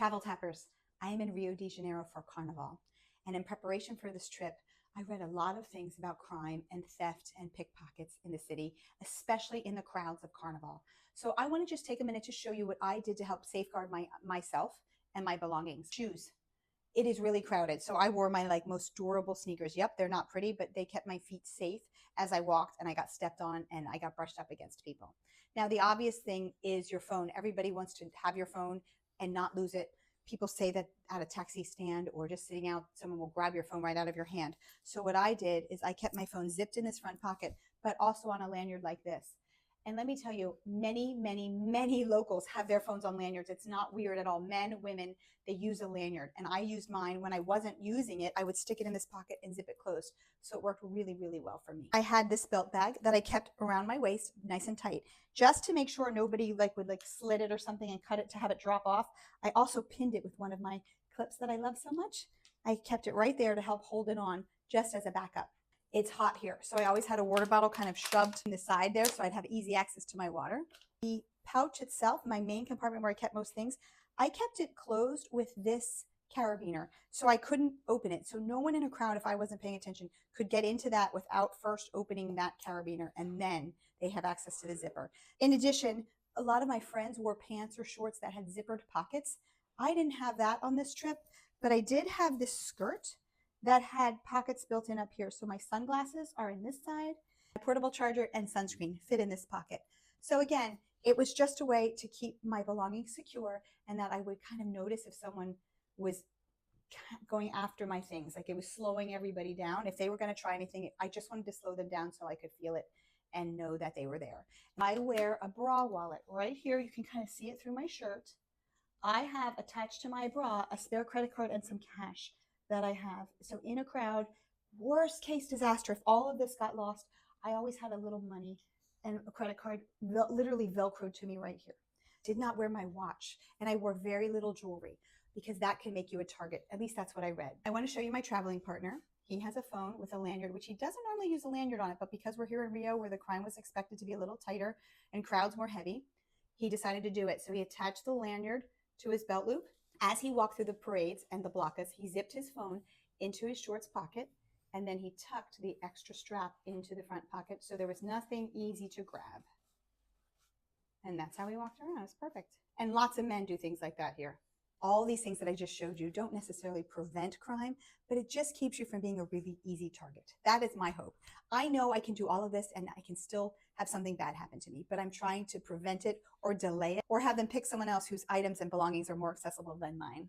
Travel Tappers, I am in Rio de Janeiro for Carnaval. And in preparation for this trip, I read a lot of things about crime and theft and pickpockets in the city, especially in the crowds of Carnival. So I want to just take a minute to show you what I did to help safeguard myself and my belongings. Shoes. It is really crowded. So I wore my most durable sneakers. Yep, they're not pretty, but they kept my feet safe as I walked, and I got stepped on and I got brushed up against people. Now, the obvious thing is your phone. Everybody wants to have your phone and not lose it. People say that at a taxi stand or just sitting out, someone will grab your phone right out of your hand. So what I did is I kept my phone zipped in this front pocket, but also on a lanyard like this. And let me tell you, many locals have their phones on lanyards. It's not weird at all. Men, women, they use a lanyard. And I used mine when I wasn't using it. I would stick it in this pocket and zip it closed. So it worked really well for me. I had this belt bag that I kept around my waist, nice and tight, just to make sure nobody would slit it or something and cut it to have it drop off. I also pinned it with one of my clips that I love so much. I kept it right there to help hold it on just as a backup. It's hot here, so I always had a water bottle kind of shoved in the side there so I'd have easy access to my water. The pouch itself, my main compartment where I kept most things, I kept it closed with this carabiner, so I couldn't open it. So no one in a crowd, if I wasn't paying attention, could get into that without first opening that carabiner, and then they have access to the zipper. In addition, a lot of my friends wore pants or shorts that had zippered pockets. I didn't have that on this trip, but I did have this skirt that had pockets built in up here. So my sunglasses are in this side, my portable charger and sunscreen fit in this pocket. So again, it was just a way to keep my belongings secure and that I would kind of notice if someone was going after my things, like it was slowing everybody down. If they were going to try anything, I just wanted to slow them down so I could feel it and know that they were there. I wear a bra wallet right here. You can kind of see it through my shirt. I have attached to my bra a spare credit card and some cash that I have. So in a crowd, worst case disaster, if all of this got lost, I always had a little money and a credit card literally Velcroed to me right here. Did not wear my watch, and I wore very little jewelry because that can make you a target. At least that's what I read. I want to show you my traveling partner. He has a phone with a lanyard, which he doesn't normally use a lanyard on it, but because we're here in Rio where the crime was expected to be a little tighter and crowds more heavy, he decided to do it. So he attached the lanyard to his belt loop. As he walked through the parades and the blockas, he zipped his phone into his shorts pocket, and then he tucked the extra strap into the front pocket so there was nothing easy to grab. And that's how he walked around. It's perfect. And lots of men do things like that here. All these things that I just showed you don't necessarily prevent crime, but it just keeps you from being a really easy target. That is my hope. I know I can do all of this and I can still have something bad happen to me, but I'm trying to prevent it or delay it or have them pick someone else whose items and belongings are more accessible than mine.